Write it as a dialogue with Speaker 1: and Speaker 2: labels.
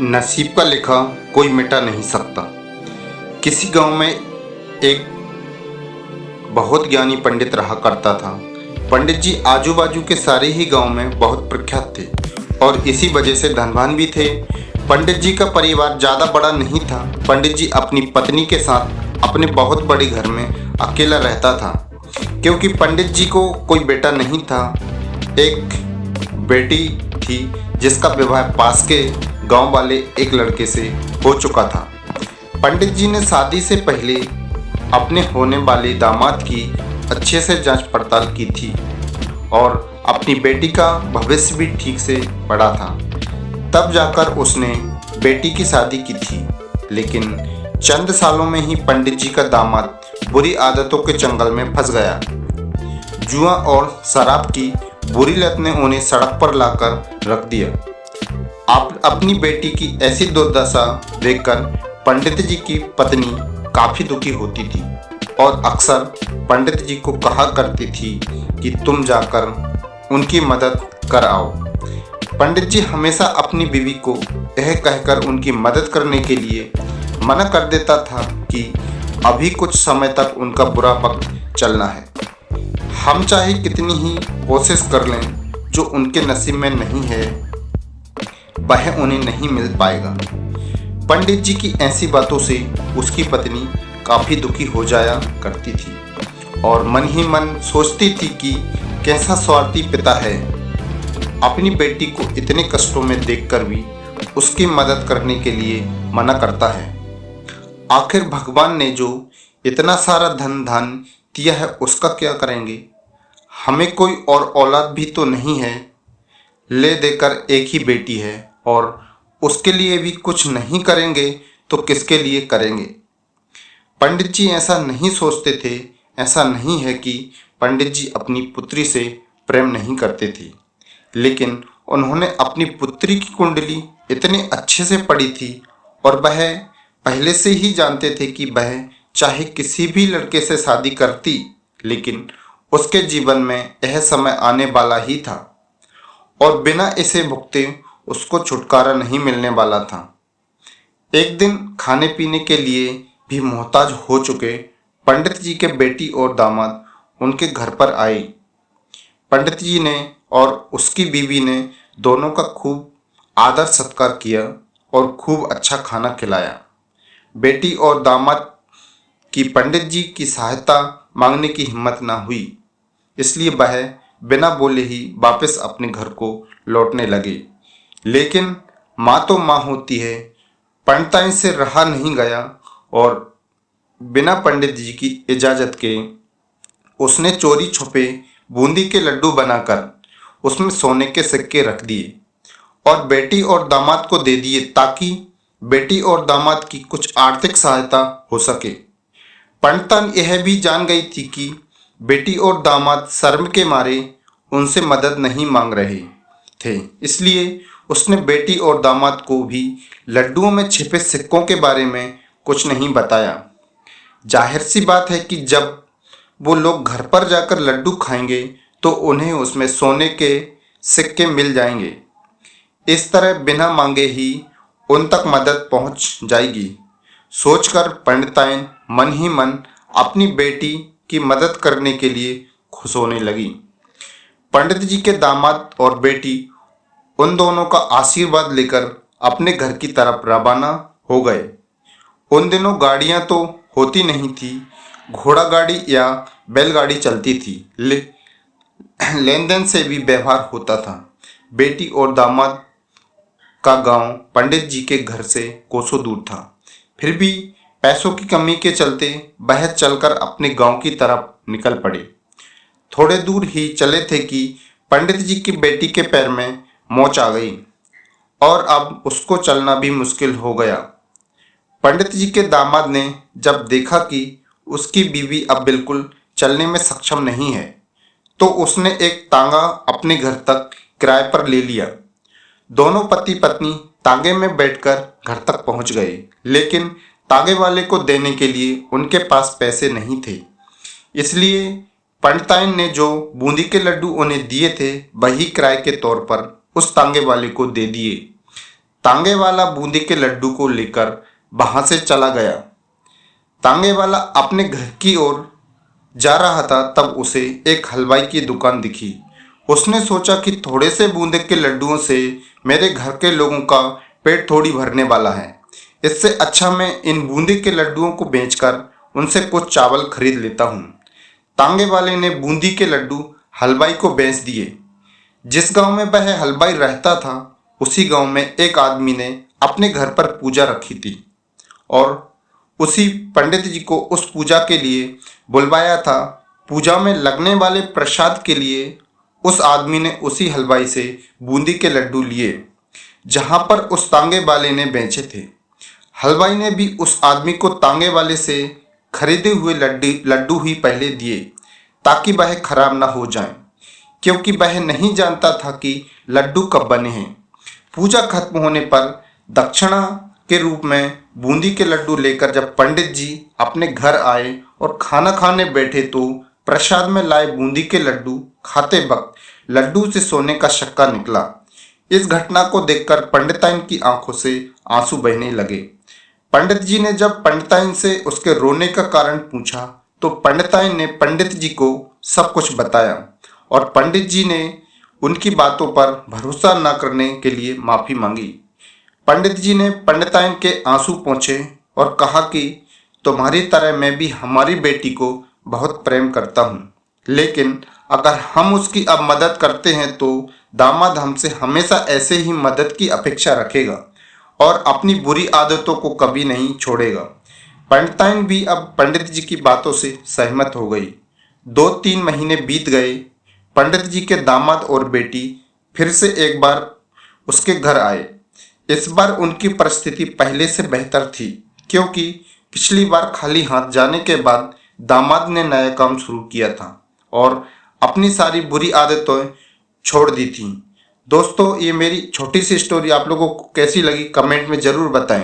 Speaker 1: नसीब का लिखा कोई मिटा नहीं सकता। किसी गांव में एक बहुत ज्ञानी पंडित रहा करता था। पंडित जी आजू बाजू के सारे ही गांव में बहुत प्रख्यात थे और इसी वजह से धनवान भी थे। पंडित जी का परिवार ज़्यादा बड़ा नहीं था। पंडित जी अपनी पत्नी के साथ अपने बहुत बड़े घर में अकेला रहता था, क्योंकि पंडित जी को कोई बेटा नहीं था। एक बेटी थी जिसका विवाह पास के गांव वाले एक लड़के से हो चुका था। पंडित जी ने शादी से पहले अपने होने वाले दामाद की अच्छे से जांच पड़ताल की थी और अपनी बेटी का भविष्य भी ठीक से पढ़ा था। तब जाकर उसने बेटी की शादी की थी, लेकिन चंद सालों में ही पंडित जी का दामाद बुरी आदतों के चंगल में फंस गया। जुआ और शराब की बुरी लत ने उन्हें सड़क पर लाकर रख दिया। आप अपनी बेटी की ऐसी दुर्दशा देखकर पंडित जी की पत्नी काफी दुखी होती थी और अक्सर पंडित जी को कहा करती थी कि तुम जाकर उनकी मदद कर आओ। पंडित जी हमेशा अपनी बीवी को यह कहकर उनकी मदद करने के लिए मना कर देता था कि अभी कुछ समय तक उनका बुरा वक्त चलना है। हम चाहे कितनी ही कोशिश कर लें, जो उनके नसीब में नहीं है वह उन्हें नहीं मिल पाएगा। पंडित जी की ऐसी बातों से उसकी पत्नी काफ़ी दुखी हो जाया करती थी और मन ही मन सोचती थी कि कैसा स्वार्थी पिता है, अपनी बेटी को इतने कष्टों में देखकर भी उसकी मदद करने के लिए मना करता है। आखिर भगवान ने जो इतना सारा धन धान दिया है उसका क्या करेंगे? हमें कोई और औलाद भी तो नहीं है, ले देकर एक ही बेटी है और उसके लिए भी कुछ नहीं करेंगे तो किसके लिए करेंगे? पंडित जी ऐसा नहीं सोचते थे। ऐसा नहीं है कि पंडित जी अपनी पुत्री से प्रेम नहीं करते थे, लेकिन उन्होंने अपनी पुत्री की कुंडली इतने अच्छे से पढ़ी थी और वह पहले से ही जानते थे कि वह चाहे किसी भी लड़के से शादी करती, लेकिन उसके जीवन में यह समय आने वाला ही था और बिना इसे भुगते उसको छुटकारा नहीं मिलने वाला था। एक दिन खाने पीने के लिए भी मोहताज हो चुके पंडित जी के बेटी और दामाद उनके घर पर आए। पंडित जी ने और उसकी बीवी ने दोनों का खूब आदर सत्कार किया और खूब अच्छा खाना खिलाया। बेटी और दामाद की पंडित जी की सहायता मांगने की हिम्मत न हुई, इसलिए वह बिना बोले ही वापस अपने घर को लौटने लगे। लेकिन माँ तो माँ होती है। पंडिताइन से रहा नहीं गया और बिना पंडित जी की इजाज़त के उसने चोरी छुपे बूंदी के लड्डू बनाकर उसमें सोने के सिक्के रख दिए और बेटी और दामाद को दे दिए, ताकि बेटी और दामाद की कुछ आर्थिक सहायता हो सके। पंडिताइन यह भी जान गई थी कि बेटी और दामाद शर्म के मारे उनसे मदद नहीं मांग रहे थे, इसलिए उसने बेटी और दामाद को भी लड्डुओं में छिपे सिक्कों के बारे में कुछ नहीं बताया। जाहिर सी बात है कि जब वो लोग घर पर जाकर लड्डू खाएंगे तो उन्हें उसमें सोने के सिक्के मिल जाएंगे। इस तरह बिना मांगे ही उन तक मदद पहुंच जाएगी। सोचकर पंडिताइन मन ही मन अपनी बेटी की मदद करने के लिए खुश होने लगी। पंडित जी के दामाद और बेटी उन दोनों का आशीर्वाद लेकर अपने घर की तरफ रवाना हो गए। उन दिनों गाड़ियां तो होती नहीं थी, घोड़ा गाड़ी या बैलगाड़ी चलती थी। लेन देन से भी व्यवहार होता था। बेटी और दामाद का गांव पंडित जी के घर से कोसों दूर था, फिर भी पैसों की कमी के चलते वह चलकर अपने गांव की तरफ निकल पड़े। थोड़े दूर ही चले थे कि पंडित जी की बेटी के पैर में मोच आ गई और अब उसको चलना भी मुश्किल हो गया। पंडित जी के दामाद ने जब देखा कि उसकी बीवी अब बिल्कुल चलने में सक्षम नहीं है, तो उसने एक तांगा अपने घर तक किराए पर ले लिया। दोनों पति पत्नी तांगे में बैठकर घर तक पहुंच गए, लेकिन तांगे वाले को देने के लिए उनके पास पैसे नहीं थे। इसलिए पंडिताइन ने जो बूंदी के लड्डू उन्हें दिए थे वही किराए के तौर पर उस तांगे वाले को दे दिए। तांगे वाला बूंदी के लड्डू को लेकर वहां से चला गया। तांगे वाला अपने घर की ओर जा रहा था, तब उसे एक हलवाई की दुकान दिखी। उसने सोचा कि थोड़े से बूंदे के लड्डुओं से मेरे घर के लोगों का पेट थोड़ी भरने वाला है। इससे अच्छा मैं इन बूंदी के लड्डुओं को बेचकर उनसे कुछ चावल खरीद लेता हूँ। तांगे वाले ने बूंदी के लड्डू हलवाई को बेच दिए। जिस गांव में वह हलवाई रहता था, उसी गांव में एक आदमी ने अपने घर पर पूजा रखी थी और उसी पंडित जी को उस पूजा के लिए बुलवाया था। पूजा में लगने वाले प्रसाद के लिए उस आदमी ने उसी हलवाई से बूंदी के लड्डू लिए जहां पर उस तांगे वाले ने बेचे थे। हलवाई ने भी उस आदमी को तांगे वाले से खरीदे हुए लड्डू ही पहले दिए ताकि वह खराब ना हो जाएं, क्योंकि वह नहीं जानता था कि लड्डू कब बने हैं। पूजा खत्म होने पर दक्षिणा के रूप में बूंदी के लड्डू लेकर जब पंडित जी अपने घर आए और खाना खाने बैठे, तो प्रसाद में लाए बूंदी के लड्डू खाते वक्त लड्डू से सोने का शक्का निकला। इस घटना को देखकर पंडिताइन की आंखों से आंसू बहने लगे। पंडित जी ने जब पंडिताइन से उसके रोने का कारण पूछा, तो पंडिताइन ने पंडित जी को सब कुछ बताया और पंडित जी ने उनकी बातों पर भरोसा न करने के लिए माफी मांगी। पंडित जी ने पंडिताइन के आंसू पोंछे और कहा कि तुम्हारी तरह मैं भी हमारी बेटी को बहुत प्रेम करता हूँ, लेकिन अगर हम उसकी अब मदद करते हैं तो दामाद हमसे हमेशा ऐसे ही मदद की अपेक्षा रखेगा और अपनी बुरी आदतों को कभी नहीं छोड़ेगा। पंडिताइन भी अब पंडित जी की बातों से सहमत हो गई। 2-3 महीने बीत गए। पंडित जी के दामाद और बेटी फिर से एक बार उसके घर आए। इस बार उनकी परिस्थिति पहले से बेहतर थी, क्योंकि पिछली बार खाली हाथ जाने के बाद दामाद ने नया काम शुरू किया था और अपनी सारी बुरी आदतें छोड़ दी थी। दोस्तों, ये मेरी छोटी सी स्टोरी आप लोगों को कैसी लगी कमेंट में ज़रूर बताएं।